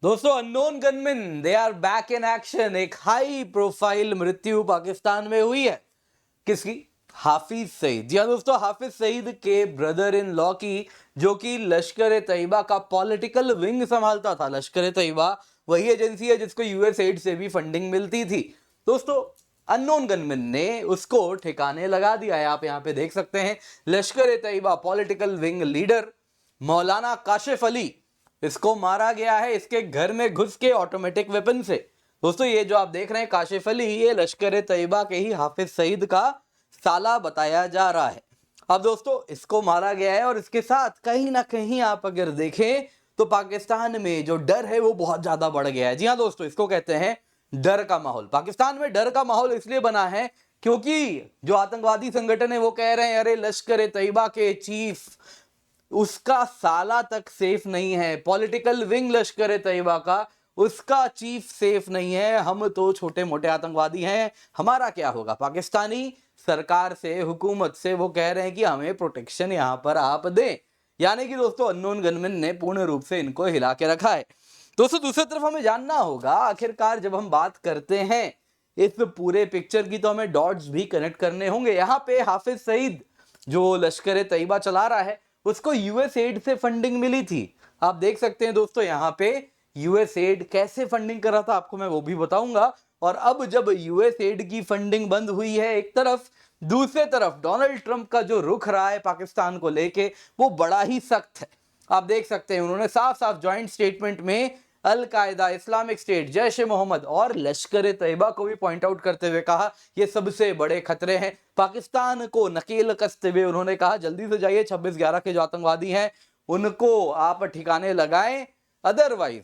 दोस्तों unknown gunmen they are back in action. एक high profile मृत्यु पाकिस्तान में हुई है। किसकी? हाफिज सईद। जी हाँ दोस्तों, हाफिज सईद के ब्रदर इन लॉ की, जो कि लश्कर तैयबा का पॉलिटिकल विंग संभालता था। लश्कर तैयबा वही एजेंसी है जिसको यूएसएड से भी फंडिंग मिलती थी। दोस्तों अननोन गनमैन ने उसको ठिकाने लगा दिया है। आप यहाँ पे देख सकते हैं, लश्कर तैयबा पॉलिटिकल विंग लीडर मौलाना काशिफ अली, इसको मारा गया है इसके घर में घुस के ऑटोमेटिक वेपन से। दोस्तों ये जो आप देख रहे हैं काशिफ अली, ये लश्कर तैयबा के ही हाफिज सईद का साला बताया जा रहा है। अब दोस्तों इसको मारा गया है और इसके साथ कहीं ना कहीं आप अगर देखें तो पाकिस्तान में जो डर है वो बहुत ज्यादा बढ़ गया है। जी हाँ दोस्तों, इसको कहते हैं डर का माहौल। पाकिस्तान में डर का माहौल इसलिए बना है क्योंकि जो आतंकवादी संगठन है वो कह रहे हैं अरे लश्कर तैयबा के चीफ, उसका साला तक सेफ नहीं है। पॉलिटिकल विंग लश्कर तैयबा का, उसका चीफ सेफ नहीं है। हम तो छोटे मोटे आतंकवादी हैं, हमारा क्या होगा? पाकिस्तानी सरकार से, हुकूमत से वो कह रहे हैं कि हमें प्रोटेक्शन यहां पर आप दें। यानी कि दोस्तों अननोन गनमैन ने पूर्ण रूप से इनको हिला के रखा है। दोस्तों दूसरी तरफ हमें जानना होगा, आखिरकार जब हम बात करते हैं इस पूरे पिक्चर की, तो हमें डॉट्स भी कनेक्ट करने होंगे। यहाँ पे हाफिज सईद जो लश्कर तैयबा चला रहा है, उसको यूएसएड से फंडिंग मिली थी। आप देख सकते हैं दोस्तों यहाँ पे यूएसएड कैसे फंडिंग कर रहा था, आपको मैं वो भी बताऊंगा। और अब जब यूएसएड की फंडिंग बंद हुई है एक तरफ, दूसरे तरफ डोनाल्ड ट्रंप का जो रुख रहा है पाकिस्तान को लेके वो बड़ा ही सख्त है। आप देख सकते हैं उन्होंने साफ साफ जॉइंट स्टेटमेंट में अल कायदा, इस्लामिक स्टेट, जैश ए मोहम्मद और लश्कर तैयबा को भी पॉइंट आउट करते हुए कहा ये सबसे बड़े खतरे हैं। पाकिस्तान को नकेल कसते हुए उन्होंने कहा जल्दी से जाइए 26/11 के जो आतंकवादी हैं उनको आप ठिकाने लगाएं, अदरवाइज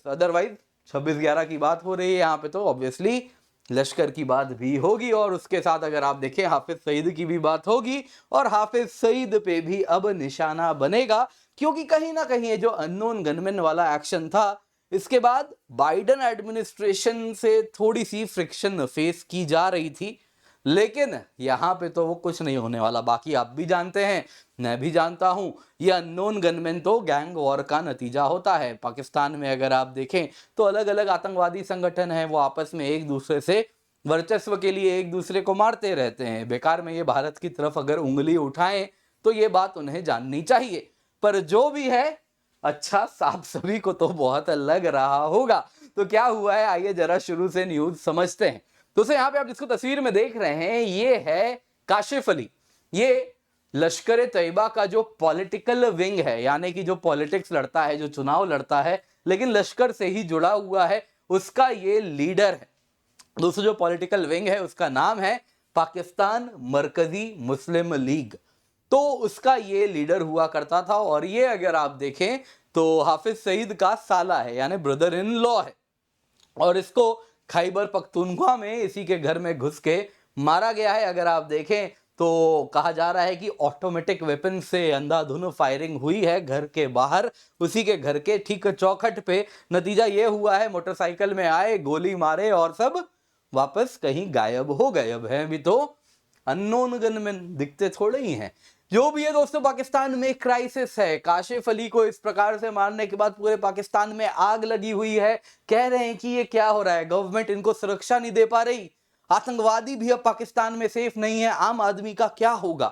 26/11 की बात हो रही है यहाँ पे तो ऑब्वियसली लश्कर की बात भी होगी। और उसके साथ अगर आप देखें हाफिज सईद की भी बात होगी और हाफिज सईद पे भी अब निशाना बनेगा, क्योंकि कहीं ना कहीं ये जो अननोन गनमैन वाला एक्शन था, इसके बाद बाइडन एडमिनिस्ट्रेशन से थोड़ी सी फ्रिक्शन फेस की जा रही थी। लेकिन यहां पे तो वो कुछ नहीं होने वाला। बाकी आप भी जानते हैं, मैं भी जानता हूं, ये अननोन गनमैन तो गैंग वॉर का नतीजा होता है। पाकिस्तान में अगर आप देखें तो अलग अलग आतंकवादी संगठन हैं, वो आपस में एक दूसरे से वर्चस्व के लिए एक दूसरे को मारते रहते हैं। बेकार में ये भारत की तरफ अगर उंगली उठाएं तो ये बात उन्हें जाननी चाहिए। पर जो भी है, अच्छा साफ सभी को तो बहुत लग रहा होगा। तो क्या हुआ है, आइए जरा शुरू से न्यूज समझते हैं। दोस्तों यहाँ पे आप जिसको तस्वीर में देख रहे हैं ये है काशिफ अली। ये लश्कर तैयबा का जो पॉलिटिकल विंग है, यानी कि जो पॉलिटिक्स लड़ता है, जो चुनाव लड़ता है लेकिन लश्कर से ही जुड़ा हुआ है, उसका ये लीडर है। दोस्तों जो पॉलिटिकल विंग है उसका नाम है पाकिस्तान मरकजी मुस्लिम लीग। तो उसका ये लीडर हुआ करता था और ये अगर आप देखें तो हाफिज सईद का साला है, यानी ब्रदर इन लॉ है। और इसको खैबर पख्तूनख्वा में इसी के घर में घुस के मारा गया है। अगर आप देखें तो कहा जा रहा है कि ऑटोमेटिक वेपन से अंधाधुंध फायरिंग हुई है घर के बाहर, उसी के घर के ठीक चौखट पे। नतीजा ये हुआ है मोटरसाइकिल में आए, गोली मारे और सब वापस कहीं गायब हो गए। अब है भी तो अननोन गनमैन, दिखते थोड़े ही हैं। जो भी है दोस्तों, पाकिस्तान में क्राइसिस है। काशिफ अली को इस प्रकार से मारने के बाद पूरे पाकिस्तान में आग लगी हुई है। कह रहे हैं कि ये क्या हो रहा है, गवर्नमेंट इनको सुरक्षा नहीं दे पा रही, आतंकवादी भी अब पाकिस्तान में सेफ नहीं है, आम आदमी का क्या होगा,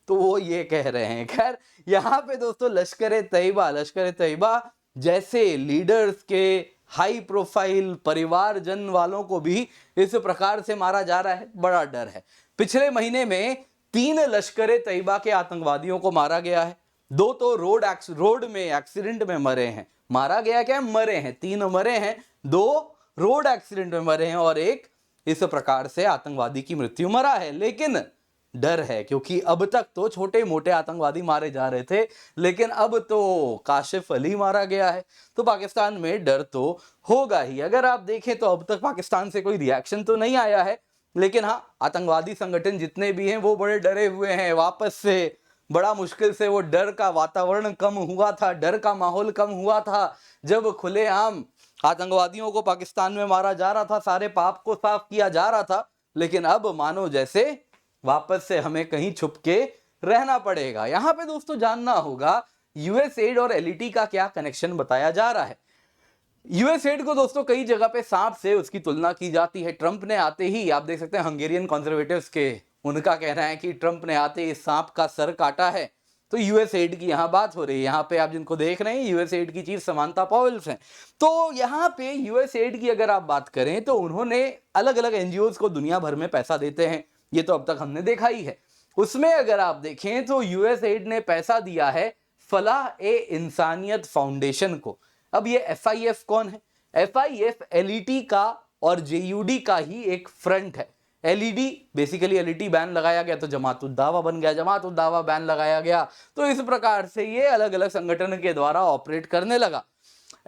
तो वो ये कह रहे हैं। खैर यहाँ पे दोस्तों लश्कर तैयबा जैसे लीडर्स के हाई प्रोफाइल परिवारजन वालों को भी इस प्रकार से मारा जा रहा है, बड़ा डर है। पिछले महीने में 3 लश्कर तैयबा के आतंकवादियों को मारा गया है। 2 तो रोड में एक्सीडेंट में मरे हैं, मारा गया क्या, मरे हैं। 3 मरे हैं, 2 रोड एक्सीडेंट में मरे हैं और एक इस प्रकार से आतंकवादी की मृत्यु मरा है। लेकिन डर है क्योंकि अब तक तो छोटे मोटे आतंकवादी मारे जा रहे थे, लेकिन अब तो काशिफ अली मारा गया है, तो पाकिस्तान में डर तो होगा ही। अगर आप देखें तो अब तक पाकिस्तान से कोई रिएक्शन तो नहीं आया है, लेकिन हाँ आतंकवादी संगठन जितने भी हैं वो बड़े डरे हुए हैं। वापस से बड़ा मुश्किल से वो डर का वातावरण कम हुआ था, डर का माहौल कम हुआ था जब खुलेआम आतंकवादियों को पाकिस्तान में मारा जा रहा था, सारे पाप को साफ किया जा रहा था। लेकिन अब मानो जैसे वापस से हमें कहीं छुप के रहना पड़ेगा। यहां पे दोस्तों जानना होगा यूएसएड और एलईटी का क्या कनेक्शन बताया जा रहा है। यूएस एड को दोस्तों कई जगह पे सांप से उसकी तुलना की जाती है। ट्रंप ने आते ही, आप देख सकते हैं हंगेरियन कॉन्जर्वेटिव्स के, उनका कहना है कि ट्रंप ने आते ही सांप का सर काटा है। तो यूएस एड की यहाँ बात हो रही है। यहाँ पे आप जिनको देख रहे हैं यूएस एड की चीफ समांता पावेल्स हैं। तो यहाँ पे यूएस एड की अगर आप बात करें तो उन्होंने अलग अलग एनजीओ को दुनिया भर में पैसा देते हैं, ये तो अब तक हमने देखा ही है। उसमें अगर आप देखें तो यूएस एड ने पैसा दिया है फलाह ए इंसानियत फाउंडेशन को। अब ये एफआईएफ कौन है? एफआईएफ एलईटी का और जेयूडी का ही एक फ्रंट है। एलईडी बेसिकली एलईटी बैन लगाया गया तो जमात उद दावा बन गया, जमात उद दावा बैन लगाया गया, तो इस प्रकार से ये अलग अलग संगठन के द्वारा ऑपरेट करने लगा।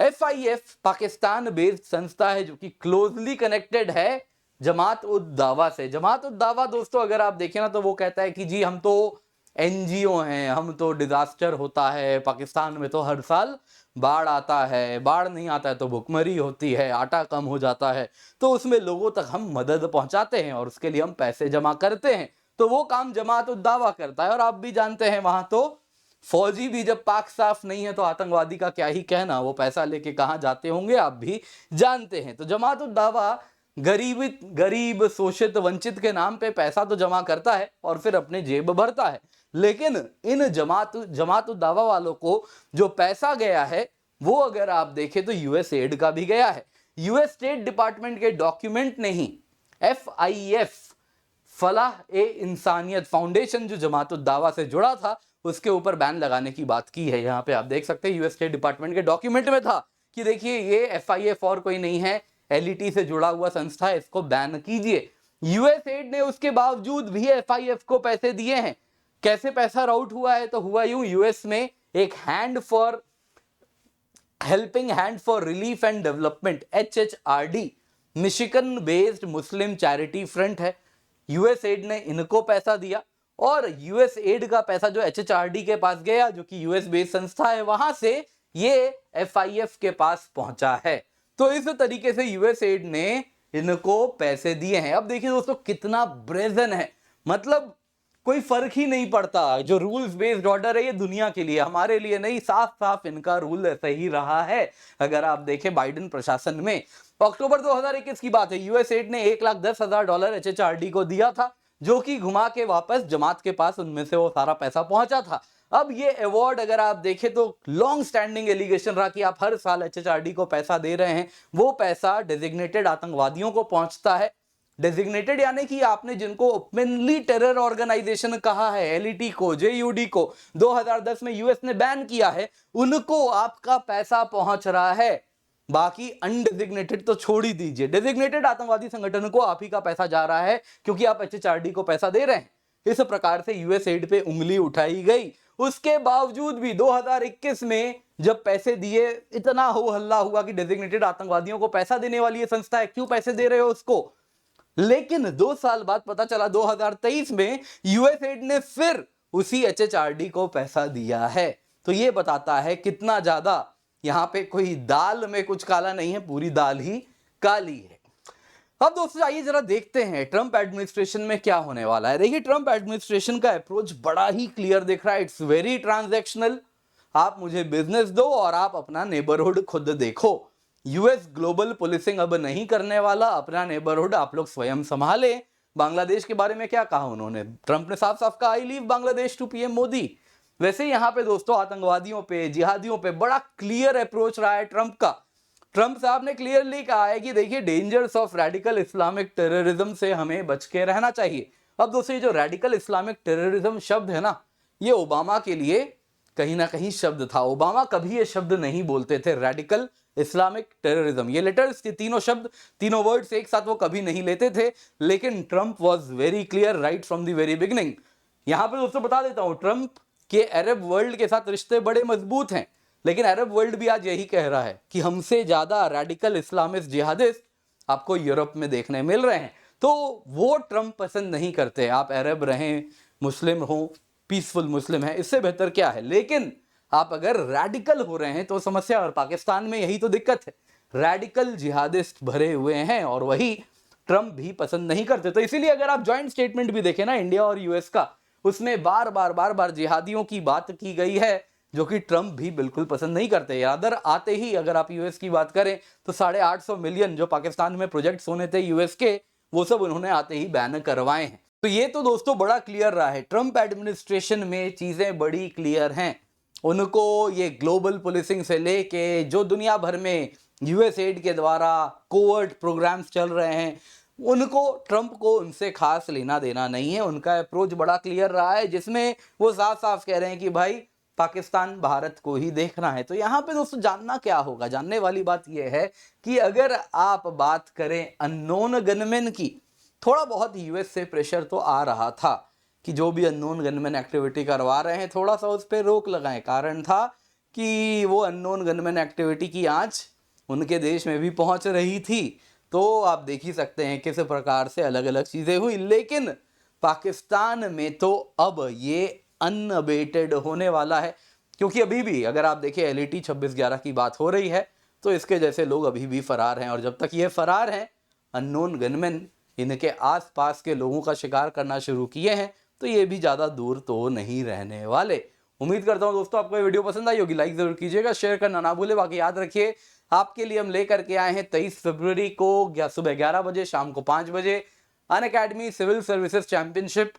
एफआईएफ पाकिस्तान बेस्ड संस्था है जो कि क्लोजली कनेक्टेड है जमात उद दावा से। जमात उद दावा दोस्तों अगर आप देखें ना तो वो कहता है कि जी हम तो एनजीओ हैं, हम तो डिजास्टर होता है पाकिस्तान में तो हर साल बाढ़ आता है, बाढ़ नहीं आता है तो भुखमरी होती है, आटा कम हो जाता है, तो उसमें लोगों तक हम मदद पहुंचाते हैं और उसके लिए हम पैसे जमा करते हैं। तो वो काम जमात उद दावा करता है। और आप भी जानते हैं वहां तो फौजी भी जब पाक साफ नहीं है तो आतंकवादी का क्या ही कहना, वो पैसा लेके कहां जाते होंगे आप भी जानते हैं। तो जमात उद दावा गरीब शोषित वंचित के नाम पे पैसा तो जमा करता है और फिर अपने जेब भरता है, लेकिन इन जमात उद दावा वालों को जो पैसा गया है वो अगर आप देखें तो यूएस एड का भी गया है। यूएस स्टेट डिपार्टमेंट के डॉक्यूमेंट ने ही एफआईएफ फलाह ए इंसानियत फाउंडेशन जो जमात उद दावा से जुड़ा था उसके ऊपर बैन लगाने की बात की है। यहाँ पे आप देख सकते हैं यूएस स्टेट डिपार्टमेंट के डॉक्यूमेंट में था कि देखिए ये एफआईएफ और कोई नहीं है, एलईटी से जुड़ा हुआ संस्था है, इसको बैन कीजिए। यूएस एड ने उसके बावजूद भी एफआईएफ को पैसे दिए हैं। कैसे पैसा राउट हुआ है? तो हुआ यूं, यूएस में एक helping hand for relief and development HHRD Michigan based Muslim charity front है। यूएस एड ने इनको पैसा दिया और यूएस एड का पैसा जो HHRD के पास गया जो कि यूएस बेस्ड संस्था है, वहां से ये एफआईएफ के पास पहुंचा है। तो इस तरीके से यूएस एड ने इनको पैसे दिए हैं। अब देखिए दोस्तों कितना ब्रेजन है, मतलब कोई फर्क ही नहीं पड़ता। जो रूल्स बेस्ड ऑर्डर है ये दुनिया के लिए, हमारे लिए नहीं। साफ साफ इनका रूल सही रहा है। अगर आप देखें बाइडेन प्रशासन में अक्टूबर 2021 की बात है, यूएस एड ने $1,10,000 HHRD को दिया था जो कि घुमा के वापस जमात के पास उनमें से वो सारा पैसा पहुंचा था। अब ये अवार्ड अगर आप देखें तो लॉन्ग स्टैंडिंग एलिगेशन रहा कि आप हर साल HHRD को पैसा दे रहे हैं, वो पैसा डेजिग्नेटेड आतंकवादियों को पहुंचता है। डेजिग्नेटेड यानी कि आपने जिनको ओपनली टेरर ऑर्गेनाइजेशन कहा है, एलईटी को, जेयूडी को 2010 में यूएस ने बैन किया है, उनको आपका पैसा पहुंच रहा है। बाकी अनडेजिग्नेटेड तो छोड़ ही दीजिए, डेजिग्नेटेड आतंकवादी संगठन को आप ही का पैसा जा रहा है क्योंकि आप HHRD को पैसा दे रहे हैं। इस प्रकार से यूएस एड पे उंगली उठाई गई। उसके बावजूद भी 2021 में जब पैसे दिए, इतना हो हल्ला हुआ कि डेजिग्नेटेड आतंकवादियों को पैसा देने वाली ये संस्था है, क्यों पैसे दे रहे हो उसको। लेकिन 2 साल बाद पता चला 2023 में यूएस एड ने फिर उसी HHRD को पैसा दिया है। तो ये बताता है कितना ज्यादा यहां पे कोई दाल में कुछ काला नहीं है, पूरी दाल ही काली है। अब दोस्तों आइए जरा देखते हैं ट्रंप एडमिनिस्ट्रेशन में क्या होने वाला है। देखिए ट्रंप एडमिनिस्ट्रेशन का अप्रोच बड़ा ही क्लियर दिख रहा है। It's very transactional. आप मुझे बिजनेस दो और आप अपना नेबरहुड खुद देखो। यूएस ग्लोबल पुलिसिंग अब नहीं करने वाला, अपना नेबरहुड आप लोग स्वयं संभाले। बांग्लादेश के बारे में क्या कहा उन्होंने? ट्रंप ने साफ साफ कहा I leave Bangladesh to PM Modi. वैसे यहाँ पे दोस्तों आतंकवादियों पे, जिहादियों पे बड़ा क्लियर अप्रोच रहा है ट्रंप का। ट्रंप साहब ने क्लियरली कहा है कि देखिए dangers of radical Islamic terrorism से हमें बच के रहना चाहिए। अब दोस्तों ये जो रेडिकल इस्लामिक टेररिज्म शब्द है ना, ये ओबामा के लिए कहीं ना कहीं शब्द था। ओबामा कभी ये शब्द नहीं बोलते थे, रेडिकल इस्लामिक टेररिज्म, ये लेटर्स के तीनों शब्द, तीनों वर्ड्स एक साथ वो कभी नहीं लेते थे। लेकिन Trump was very clear right from the very beginning. यहां पर दोस्तों बता देता हूं, ट्रंप के अरब वर्ल्ड के साथ रिश्ते बड़े मजबूत हैं, लेकिन अरब वर्ल्ड भी आज यही कह रहा है कि हमसे ज्यादा रेडिकल इस्लामिस्ट जिहादिस्ट आपको यूरोप में देखने मिल रहे हैं। तो वो ट्रंप पसंद नहीं करते। आप अरब रहें, मुस्लिम हो, पीसफुल मुस्लिम है, इससे बेहतर क्या है। लेकिन आप अगर रैडिकल हो रहे हैं तो समस्या, और पाकिस्तान में यही तो दिक्कत है, रैडिकल जिहादिस्ट भरे हुए हैं और वही ट्रंप भी पसंद नहीं करते। तो इसीलिए अगर आप जॉइंट स्टेटमेंट भी देखें ना इंडिया और यूएस का, उसमें बार बार जिहादियों की बात की गई है, जो कि ट्रंप भी बिल्कुल पसंद नहीं करते। अदर आते ही अगर आप यूएस की बात करें तो 850 मिलियन जो पाकिस्तान में प्रोजेक्ट्स होने थे यूएस के, वो सब उन्होंने आते ही बैन करवाए हैं। तो ये तो दोस्तों बड़ा क्लियर रहा है, ट्रंप एडमिनिस्ट्रेशन में चीजें बड़ी क्लियर हैं। उनको ये ग्लोबल पुलिसिंग से लेके जो दुनिया भर में यूएसएड के द्वारा कोवर्ट प्रोग्राम्स चल रहे हैं, उनको ट्रंप को उनसे खास लेना देना नहीं है। उनका अप्रोच बड़ा क्लियर रहा है, जिसमें वो साफ साफ कह रहे हैं कि भाई पाकिस्तान भारत को ही देखना है। तो यहाँ पे दोस्तों जानना क्या होगा, जानने वाली बात यह है कि अगर आप बात करें अननोन गनमैन की, थोड़ा बहुत यूएस से प्रेशर तो आ रहा था कि जो भी अननोन गनमैन एक्टिविटी करवा रहे हैं थोड़ा सा उस पर रोक लगाएं। कारण था कि वो अननोन गनमैन एक्टिविटी की आंच उनके देश में भी पहुंच रही थी। तो आप देख ही सकते हैं किस प्रकार से अलग अलग चीज़ें हुई। लेकिन पाकिस्तान में तो अब ये अनअबेटेड होने वाला है, क्योंकि अभी भी अगर आप देखें एलईटी 2611 की बात हो रही है तो इसके जैसे लोग अभी भी फरार हैं। और जब तक ये फरार हैं, अननोन गनमैन इनके आसपास के लोगों का शिकार करना शुरू किए हैं, तो ये भी ज़्यादा दूर तो नहीं रहने वाले। उम्मीद करता हूं दोस्तों आपको ये वीडियो पसंद आई होगी, लाइक जरूर कीजिएगा, शेयर करना ना भूले। बाकी याद रखिए आपके लिए हम लेकर के आए हैं 23 फरवरी को सुबह 11 बजे, शाम को 5 बजे अनअकैडमी सिविल सर्विसेज चैंपियनशिप,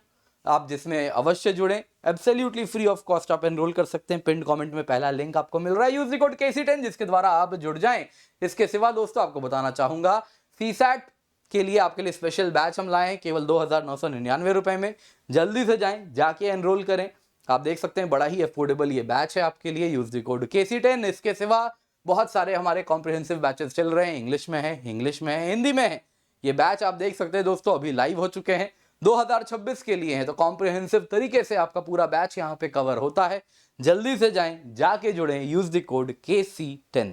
आप जिसमें अवश्य जुड़ें। एब्सोल्युटली फ्री ऑफ कॉस्ट आप एनरोल कर सकते हैं। पिन कमेंट में पहला लिंक आपको मिल रहा है, यूज द कोड KC10 जिसके द्वारा आप जुड़ जाएं। इसके सिवा दोस्तों आपको बताना चाहूंगा सीसैट के लिए आपके लिए स्पेशल बैच हम लाए हैं केवल 2999 रुपए में। जल्दी से जाएं, जाके एनरोल करें। आप देख सकते हैं बड़ा ही अफोर्डेबल ये बैच है आपके लिए, यूज द कोड KC10। इसके सिवा बहुत सारे हमारे कॉम्प्रिहेंसिव बैचेस चल रहे हैं, इंग्लिश में है, हिंदी में है। ये बैच आप देख सकते हैं दोस्तों अभी लाइव हो चुके हैं, 2026 के लिए हैं। तो कॉम्प्रिहेंसिव तरीके से आपका पूरा बैच यहाँ पे कवर होता है। जल्दी से जाएं, जाके जुड़ें, यूज द कोड KC10।